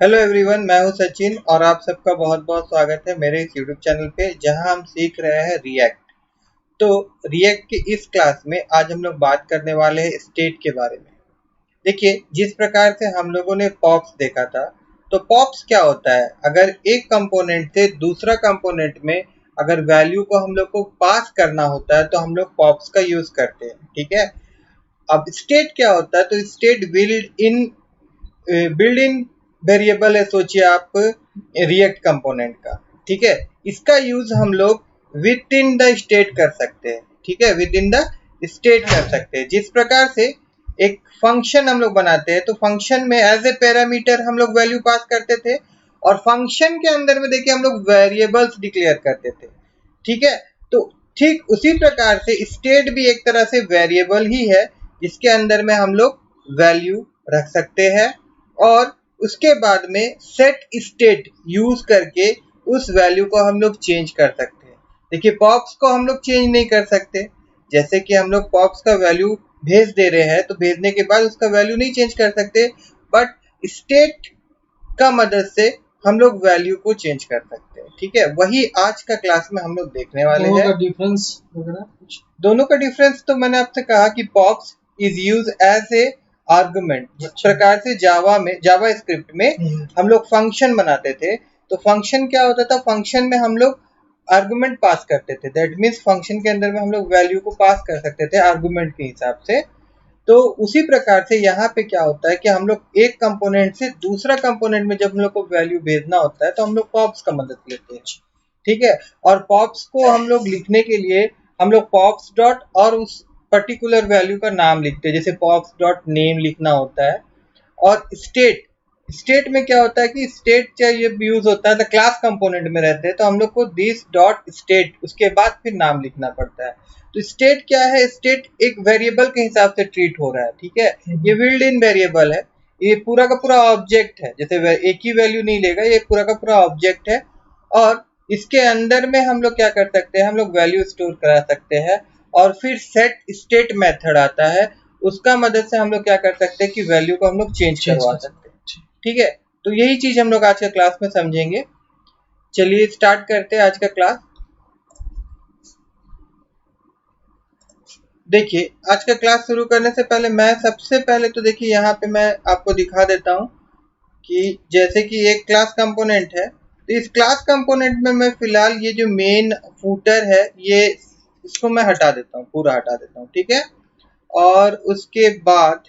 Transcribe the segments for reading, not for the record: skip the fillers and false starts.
Hello everyone, मैं हूं सचिन और आप सबका बहुत बहुत स्वागत है मेरे इस यूट्यूब चैनल पे जहां हम सीख रहे हैं रिएक्ट। तो रिएक्ट की इस क्लास में आज हम लोग बात करने वाले हैं स्टेट के बारे में। देखिए, जिस प्रकार से हम लोगों ने पॉप्स देखा था, तो पॉप्स क्या होता है? अगर एक कंपोनेंट से दूसरा कंपोनेंट में अगर वैल्यू को हम लोग को पास करना होता है तो हम लोग पॉप्स का यूज करते हैं। ठीक है। अब स्टेट क्या होता है? तो स्टेट बिल्ड इन वेरिएबल है, सोचिए आप रिएक्ट कंपोनेंट का। ठीक है। इसका यूज हम लोग विद इन द स्टेट कर सकते हैं। ठीक है, विद इन द स्टेट कर सकते हैं। जिस प्रकार से एक फंक्शन हम लोग बनाते हैं, तो फंक्शन में एज ए पैरामीटर हम लोग वैल्यू पास करते थे और फंक्शन के अंदर में देखिए हम लोग वेरिएबल्स डिक्लेयर करते थे। ठीक है। तो ठीक उसी प्रकार से स्टेट भी एक तरह से वेरिएबल ही है जिसके अंदर में हम लोग वैल्यू रख सकते हैं और उसके बाद में सेट स्टेट यूज करके उस वैल्यू को हम लोग चेंज कर सकते हैं। देखिए, पॉप्स को हम लोग चेंज नहीं कर सकते। जैसे कि हम लोग पॉप्स का वैल्यू भेज दे रहे हैं तो भेजने के बाद उसका वैल्यू नहीं चेंज कर सकते, बट स्टेट का मदद से हम लोग वैल्यू को चेंज कर सकते हैं। ठीक है, वही आज का क्लास में हम लोग देखने वाले हैं। दोनों का डिफरेंस वगैरह कुछ? दोनों का डिफरेंस तो मैंने आपसे कहा कि pops is use as a argument. जिस प्रकार से जावा स्क्रिप्ट में हम लोग फंक्शन बनाते थे, तो फंक्शन क्या होता था? फंक्शन में हम लोग आर्गुमेंट पास करते थे। दैट मीन्स फंक्शन के अंदर में हम लोग वैल्यू को पास कर सकते थे आर्गुमेंट के हिसाब से। तो उसी प्रकार से यहाँ पे क्या होता है कि हम लोग एक कंपोनेंट से दूसरा कंपोनेंट में जब हम लोग को वैल्यू भेजना होता है तो हम लोग पॉप्स का मदद लेते हैं। ठीक है। और पॉप्स को हम लोग लिखने के लिए हम लोग पॉप्स डॉट और उस पर्टिकुलर वैल्यू का नाम लिखते हैं। जैसे पॉप्स डॉट नेम लिखना होता है। और स्टेट में क्या होता है कि स्टेट चाहिए यूज होता है तो क्लास कंपोनेंट में रहते हैं, तो हम लोग को दिस डॉट स्टेट उसके बाद फिर नाम लिखना पड़ता है। तो स्टेट क्या है? स्टेट एक वेरिएबल के हिसाब से ट्रीट हो रहा है। ठीक है। ये बिल्ड इन वेरिएबल है। ये पूरा का पूरा ऑब्जेक्ट है। जैसे एक ही वैल्यू नहीं लेगा, ये पूरा का पूरा ऑब्जेक्ट है और इसके अंदर में हम लोग क्या कर सकते हैं? हम लोग वैल्यू स्टोर करा सकते हैं और फिर सेट स्टेट मेथड आता है, उसका मदद से हम लोग क्या कर सकते हैं कि वैल्यू को हम लोग चेंज करवा सकते हैं। ठीक है। तो यही चीज हम लोग आज के क्लास में समझेंगे। चलिए स्टार्ट करते हैं आज का क्लास। देखिए, आज का क्लास शुरू करने से पहले मैं सबसे पहले तो देखिए यहाँ पे मैं आपको दिखा देता हूँ कि जैसे कि एक क्लास कंपोनेंट है, तो इस क्लास कंपोनेंट में मैं फिलहाल ये जो मेन फूटर है ये इसको मैं हटा देता हूँ, पूरा हटा देता हूँ। ठीक है। और उसके बाद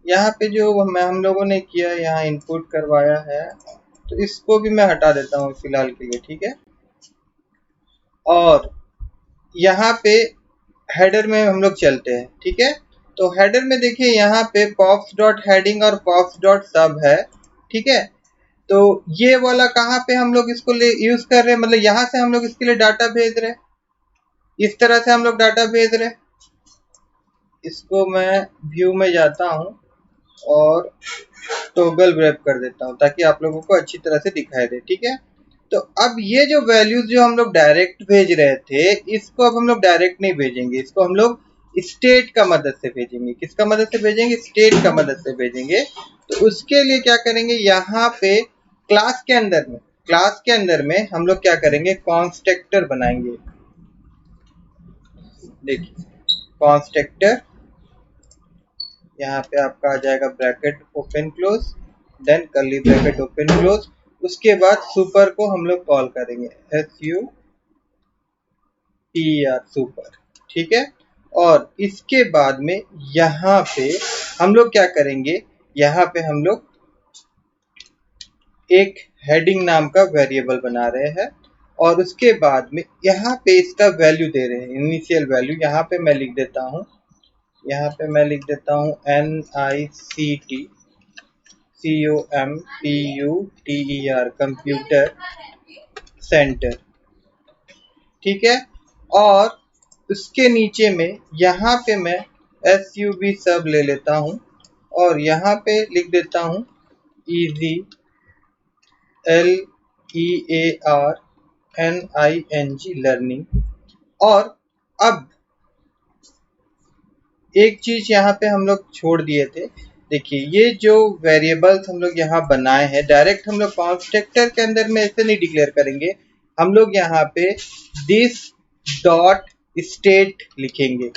यहाँ पे जो हम लोगों ने किया, यहाँ इनपुट करवाया है, तो इसको भी मैं हटा देता हूँ फिलहाल के लिए। ठीक है। और यहाँ पे हेडर में हम लोग चलते हैं। ठीक है। तो हेडर में देखिए यहाँ पे पॉप्स डॉट हेडिंग और पॉप्स डॉट सब है। ठीक है। तो ये वाला कहाँ पे हम लोग इसको ले यूज कर रहे हैं? मतलब यहाँ से हम लोग इसके लिए डाटा भेज रहे हैं, इस तरह से हम लोग डाटा भेज रहे हैं। इसको मैं व्यू में जाता हूँ और टॉगल रैप कर देता हूँ ताकि आप लोगों को अच्छी तरह से दिखाई दे। ठीक है। तो अब ये जो वैल्यूज जो हम लोग डायरेक्ट भेज रहे थे, इसको अब हम लोग डायरेक्ट नहीं भेजेंगे, इसको हम लोग स्टेट का मदद से भेजेंगे। किसका मदद से भेजेंगे? स्टेट का मदद से भेजेंगे। तो उसके लिए क्या करेंगे? यहाँ पे क्लास के अंदर में हम लोग क्या करेंगे? कॉन्स्ट्रक्टर बनाएंगे। देखिए, कॉन्स्ट्रक्टर यहाँ पे आपका आ जाएगा bracket open close, then curly bracket open close. उसके बाद सुपर को हम लोग कॉल करेंगे, SUPER, सुपर। ठीक है। और इसके बाद में यहाँ पे हम लोग क्या करेंगे? यहाँ पे हम लोग एक हेडिंग नाम का वेरिएबल बना रहे हैं और उसके बाद में यहाँ पे इसका वैल्यू दे रहे हैं, इनिशियल वैल्यू। यहाँ पे मैं लिख देता हूँ, यहाँ पे मैं लिख देता हूँ NICT COMPUTER, कंप्यूटर सेंटर। ठीक है। और उसके नीचे में यहाँ पे मैं SUB सब ले लेता हूँ और यहाँ पे लिख देता हूँ easy LEARNING लर्निंग। और अब एक चीज यहाँ पे हम लोग छोड़ दिए थे देखिए ये जो वेरिएबल्स हम लोग यहाँ बनाए हैं डायरेक्ट हम लोग कंस्ट्रक्टर के अंदर में ऐसे नहीं डिक्लेयर करेंगे, हम लोग यहाँ पे दिस डॉट स्टेट लिखेंगे।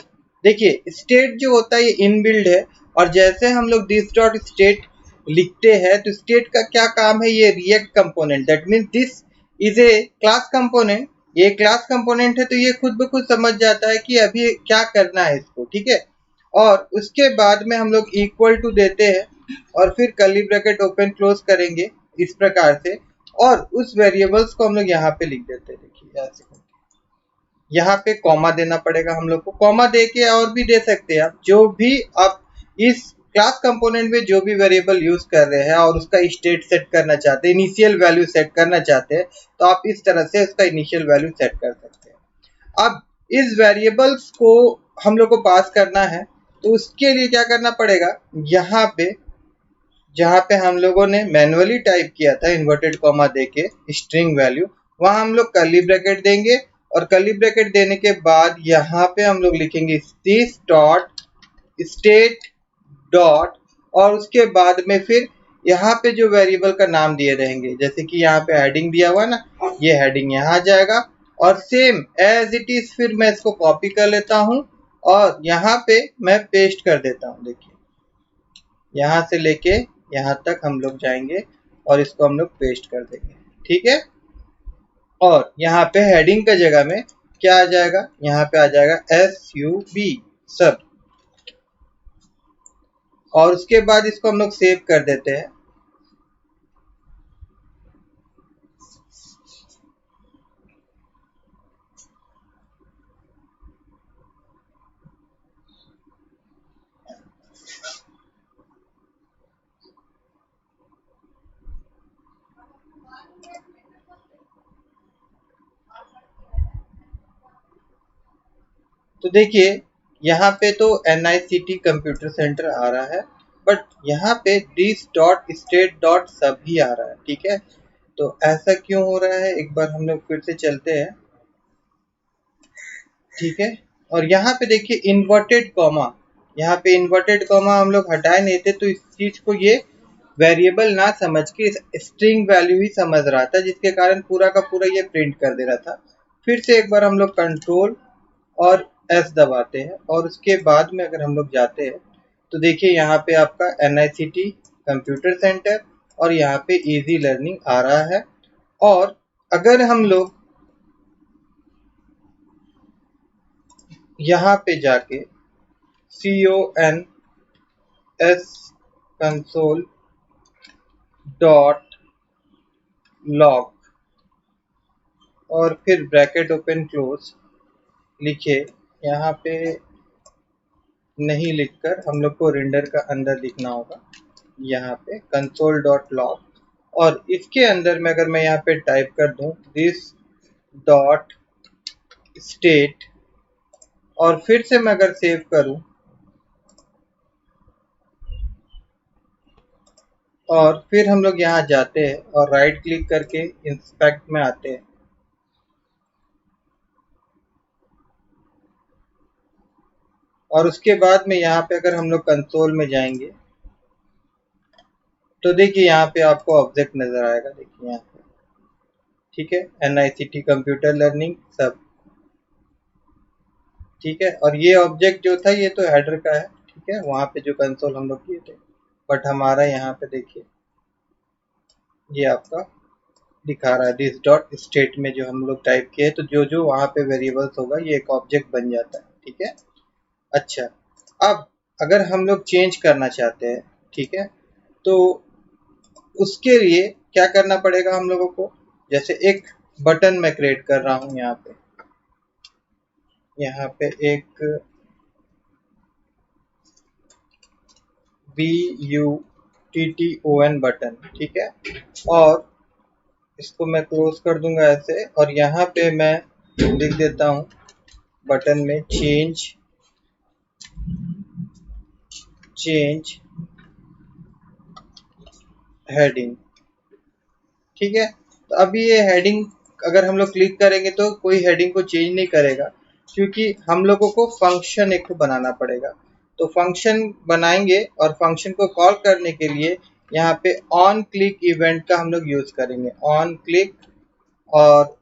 देखिए स्टेट जो होता है ये इनबिल्ड है, और जैसे हम लोग दिस डॉट स्टेट लिखते हैं तो स्टेट का क्या काम है, ये react component, that means this is a class component, ये क्लास कंपोनेंट है तो ये खुद ब खुद समझ जाता है कि अभी क्या करना है इसको, ठीक है। और उसके बाद में हम लोग इक्वल टू देते हैं और फिर कर्ली ब्रैकेट ओपन क्लोज करेंगे इस प्रकार से, और उस वेरिएबल्स को हम लोग यहाँ पे लिख देते हैं। देखिए ऐसे यहाँ पे कॉमा देना पड़ेगा हम लोग को, कॉमा दे के और भी दे सकते हैं आप, जो भी आप इस क्लास कंपोनेंट में जो भी वेरिएबल यूज कर रहे हैं और उसका स्टेट सेट करना चाहते हैं, इनिशियल वैल्यू सेट करना चाहते हैं, तो आप इस तरह से उसका इनिशियल वैल्यू सेट कर सकते हैं। अब इस वेरिएबल्स को हम लोग को पास करना है, तो उसके लिए क्या करना पड़ेगा, यहाँ पे जहाँ पे हम लोगों ने मैन्युअली टाइप किया था इन्वर्टेड कॉमा देके स्ट्रिंग वैल्यू, वहां हम लोग कर्ली ब्रैकेट देंगे, और कर्ली ब्रैकेट देने के बाद यहाँ पे हम लोग लिखेंगे दिस डॉट स्टेट डॉट, और उसके बाद में फिर यहाँ पे जो वेरिएबल का नाम दिए रहेंगे, जैसे कि यहाँ पे हेडिंग दिया हुआ ना, ये हेडिंग यहाँ आ जाएगा, और सेम एज इट इज फिर मैं इसको कॉपी कर लेता हूँ और यहाँ पे मैं पेस्ट कर देता हूँ। देखिए यहाँ से लेके यहाँ तक हम लोग जाएंगे और इसको हम लोग पेस्ट कर देंगे, ठीक है। और यहाँ पे हेडिंग का जगह में क्या आ जाएगा, यहाँ पे आ जाएगा SUB सब, और उसके बाद इसको हम लोग सेव कर देते हैं। तो देखिए यहाँ पे तो NICT कंप्यूटर सेंटर आ रहा है, बट यहाँ पे दिस डॉट स्टेट डॉट सब ही आ रहा है, ठीक है। तो ऐसा क्यों हो रहा है, एक बार हम लोग फिर से चलते हैं, ठीक है। और यहाँ पे देखिए इन्वर्टेड कॉमा, यहाँ पे इन्वर्टेड कॉमा हम लोग हटाए नहीं थे, तो इस चीज को ये वेरिएबल ना समझ के स्ट्रिंग वैल्यू ही समझ रहा था, जिसके कारण पूरा का पूरा ये प्रिंट कर दे रहा था। फिर से एक बार हम लोग कंट्रोल और S दबाते हैं, और उसके बाद में अगर हम लोग जाते हैं तो देखिए यहाँ पे आपका NICT कंप्यूटर सेंटर और यहाँ पे इजी लर्निंग आ रहा है। और अगर हम लोग यहाँ पे जाके CONS कंसोल डॉट लॉग और फिर ब्रैकेट ओपन क्लोज लिखे, यहाँ पे नहीं लिखकर हम लोग को रेंडर का अंदर लिखना होगा, यहाँ पे कंसोल डॉट लॉग, और इसके अंदर में अगर मैं यहाँ पे टाइप कर दूं दिस डॉट स्टेट, और फिर से मैं अगर सेव करूं और फिर हम लोग यहाँ जाते हैं और राइट क्लिक करके इंस्पेक्ट में आते हैं, और उसके बाद में यहाँ पे अगर हम लोग कंसोल में जाएंगे तो देखिए यहाँ पे आपको ऑब्जेक्ट नजर आएगा, देखिए यहाँ पे, ठीक है, NICT कंप्यूटर लर्निंग सब, ठीक है। और ये ऑब्जेक्ट जो था ये तो हेडर का है, ठीक है, वहां पे जो कंसोल हम लोग किए थे, बट हमारा यहाँ पे देखिए ये आपका दिखा रहा है दिस डॉट स्टेट में जो हम लोग टाइप किए, तो जो जो वहां पे वेरिएबल्स होगा ये एक ऑब्जेक्ट बन जाता है, ठीक है। अच्छा, अब अगर हम लोग चेंज करना चाहते हैं, ठीक है, तो उसके लिए क्या करना पड़ेगा हम लोगों को, जैसे एक बटन मैं क्रिएट कर रहा हूं, यहाँ पे एक BUTTON बटन, ठीक है, और इसको मैं क्लोज कर दूंगा ऐसे, और यहाँ पे मैं लिख देता हूँ बटन में चेंज हेडिंग, ठीक है। तो अभी ये हेडिंग अगर हम लोग क्लिक करेंगे तो कोई हेडिंग को चेंज नहीं करेगा, क्योंकि हम लोगों को फंक्शन एक बनाना पड़ेगा। तो फंक्शन बनाएंगे और फंक्शन को कॉल करने के लिए यहाँ पे ऑन क्लिक इवेंट का हम लोग यूज करेंगे। ऑन क्लिक और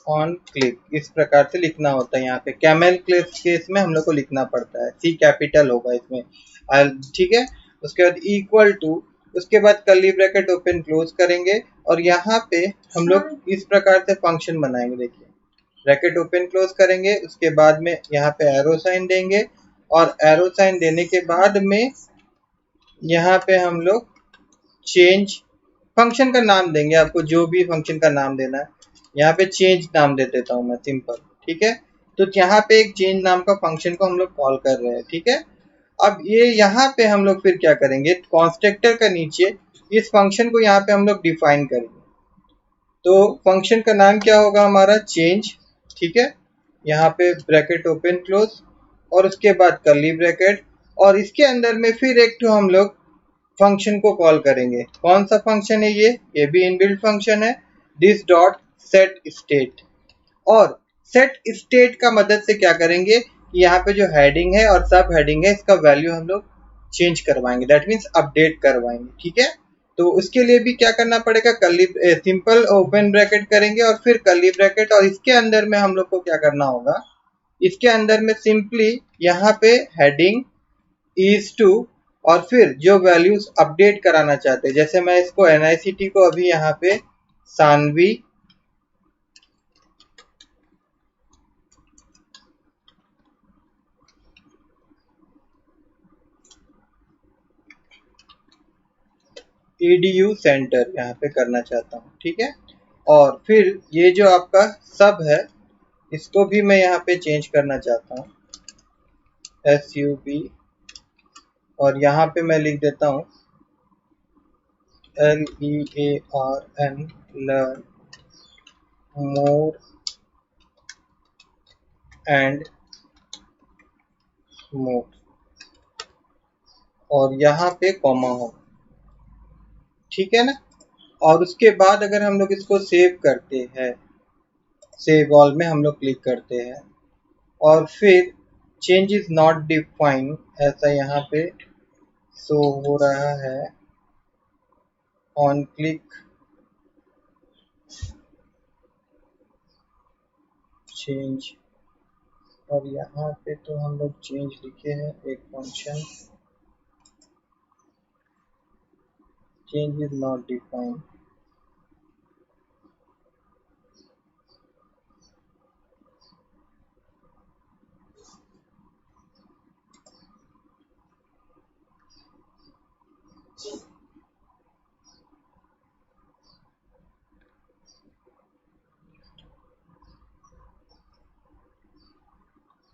ऑन क्लिक इस प्रकार से लिखना होता है। यहाँ पे कैमल केस में हम लोग को लिखना पड़ता है, सी कैपिटल होगा इसमें, ठीक है। उसके बाद इक्वल टू, उसके बाद कर्ली ब्रैकेट ओपन क्लोज करेंगे और यहाँ पे हम लोग इस प्रकार से फंक्शन बनाएंगे। देखिए ब्रैकेट ओपन क्लोज करेंगे, उसके बाद में यहाँ पे एरो साइन देंगे और एरो साइन देने के बाद में यहाँ पे हम लोग चेंज फंक्शन का नाम देंगे। आपको जो भी फंक्शन का नाम देना है, यहाँ पे चेंज नाम दे देता हूँ मैं, सिंपल, ठीक है। तो यहाँ पे एक चेंज नाम का फंक्शन को हम लोग कॉल कर रहे हैं, ठीक है। अब ये यहाँ पे हम लोग फिर क्या करेंगे, कंस्ट्रक्टर का नीचे इस फंक्शन को यहाँ पे हम लोग डिफाइन करेंगे। तो फंक्शन का नाम क्या होगा हमारा, चेंज, ठीक है। यहाँ पे ब्रैकेट ओपन क्लोज और उसके बाद कर्ली ब्रैकेट और इसके अंदर में फिर एक तो हम लोग फंक्शन को कॉल करेंगे। कौन सा फंक्शन है ये भी इनबिल्ट फंक्शन है, दिस डॉट सेट स्टेट। और सेट स्टेट का मदद से क्या करेंगे कि यहाँ पे जो हेडिंग है और सब हेडिंग है इसका वैल्यू हम लोग चेंज करवाएंगे, दैट मीन्स अपडेट करवाएंगे, ठीक है। तो उसके लिए भी क्या करना पड़ेगा, कर्ली सिंपल ओपन ब्रैकेट करेंगे और फिर कर्ली ब्रैकेट और इसके अंदर में हम लोग को क्या करना होगा, इसके अंदर में सिंपली यहाँ पे हेडिंग इज टू और फिर जो वैल्यूज अपडेट कराना चाहते हैं, जैसे मैं इसको NICT को अभी यहाँ पे सानवी EDU सेंटर यहाँ पे करना चाहता हूँ, ठीक है। और फिर ये जो आपका सब है इसको भी मैं यहाँ पे चेंज करना चाहता हूँ, SUB, और यहाँ पे मैं लिख देता हूँ LEARN, learn more and more, और यहाँ पे कॉमा हो, ठीक है ना। और उसके बाद अगर हम लोग इसको सेव करते हैं, सेव ऑल में हम लोग क्लिक करते हैं और फिर चेंज इज नॉट डिफाइन ऐसा यहाँ पे शो हो रहा है, ऑन क्लिक चेंज, और यहाँ पे तो हम लोग चेंज लिखे हैं एक function, change is not define.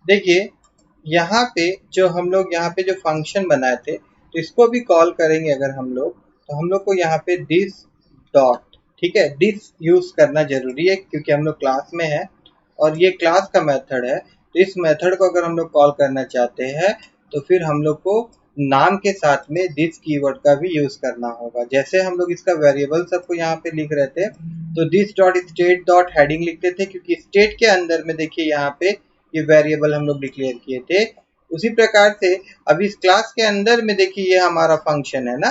देखिए यहाँ पे जो हम लोग यहाँ पे जो फंक्शन बनाए थे तो इसको भी कॉल करेंगे अगर हम लोग, तो हम लोग को यहाँ पे दिस डॉट, ठीक है, दिस यूज करना जरूरी है क्योंकि हम लोग क्लास में है और ये क्लास का मेथड है। तो इस मेथड को अगर हम लोग कॉल करना चाहते हैं तो फिर हम लोग को नाम के साथ में दिस कीवर्ड का भी यूज करना होगा। जैसे हम लोग इसका वेरिएबल सबको यहाँ पे लिख रहे थे तो this dot state dot heading लिखते थे क्योंकि स्टेट के अंदर में देखिए यहाँ पे ये वेरिएबल हम लोग डिक्लेयर किए थे। उसी प्रकार से अब इस क्लास के अंदर में देखिए ये हमारा फंक्शन है ना,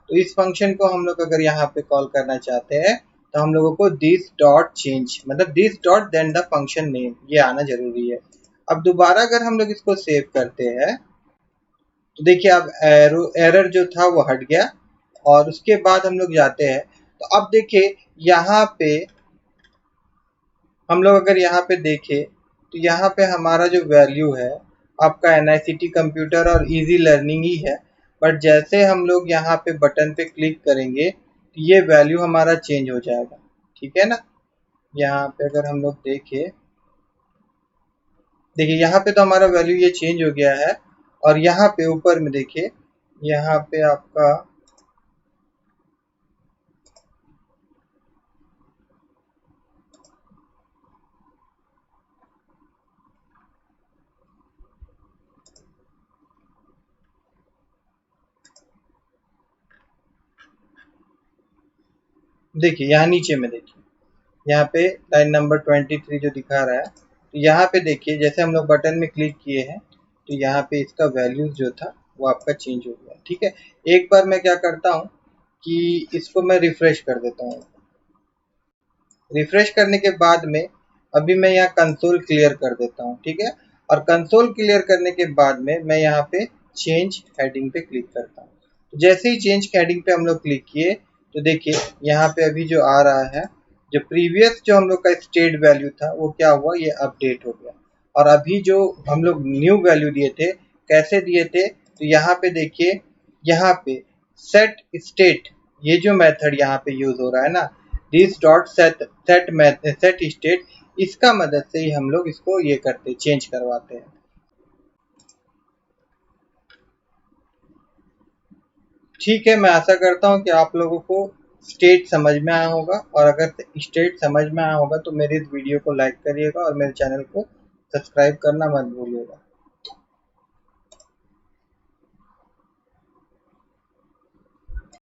तो इस फंक्शन को हम लोग अगर यहाँ पे कॉल करना चाहते हैं तो हम लोगों को दिस डॉट चेंज मतलब this dot then the function name ये आना जरूरी है। अब दोबारा अगर हम लोग इसको सेव करते हैं तो देखिए अब एरर जो था वो हट गया और उसके बाद हम लोग जाते हैं तो अब देखिए यहाँ पे हम लोग अगर यहाँ पे देखें तो यहाँ पे हमारा जो वैल्यू है आपका NICT कंप्यूटर और इजी लर्निंग ही है, बट जैसे हम लोग यहाँ पे बटन पे क्लिक करेंगे तो ये वैल्यू हमारा चेंज हो जाएगा, ठीक है ना। यहाँ पे अगर हम लोग देखिए यहाँ पे तो हमारा वैल्यू ये चेंज हो गया है और यहाँ पे ऊपर में देखिए यहाँ पे आपका देखिए यहाँ नीचे में देखिए यहाँ पे लाइन नंबर 23 जो दिखा रहा है, तो यहाँ पे देखिए जैसे हम लोग बटन में क्लिक किए हैं तो यहाँ पे इसका वैल्यूज जो था वो आपका चेंज हो गया। ठीक है, एक बार मैं क्या करता हूँ कि इसको मैं रिफ्रेश कर देता हूँ। रिफ्रेश करने के बाद में अभी मैं यहाँ कंसोल क्लियर कर देता हूँ। ठीक है, और कंसोल क्लियर करने के बाद में मैं यहाँ पे चेंज हेडिंग पे क्लिक करता हूँ। तो जैसे ही चेंज हेडिंग पे हम लोग क्लिक किए तो देखिए यहाँ पे अभी जो आ रहा है, जो प्रीवियस जो हम लोग का स्टेट वैल्यू था वो क्या हुआ, ये अपडेट हो गया। और अभी जो हम लोग न्यू वैल्यू दिए थे, कैसे दिए थे, तो यहाँ पे देखिए, यहाँ पे सेट स्टेट, ये जो मेथड यहाँ पे यूज हो रहा है ना, दिस डॉट सेट स्टेट, इसका मदद से ही हम लोग इसको ये करते, चेंज करवाते हैं। ठीक है, मैं आशा करता हूँ कि आप लोगों को स्टेट समझ में आया होगा, और अगर स्टेट समझ में आया होगा तो मेरे इस वीडियो को लाइक करिएगा और मेरे चैनल को सब्सक्राइब करना मत भूलिएगा।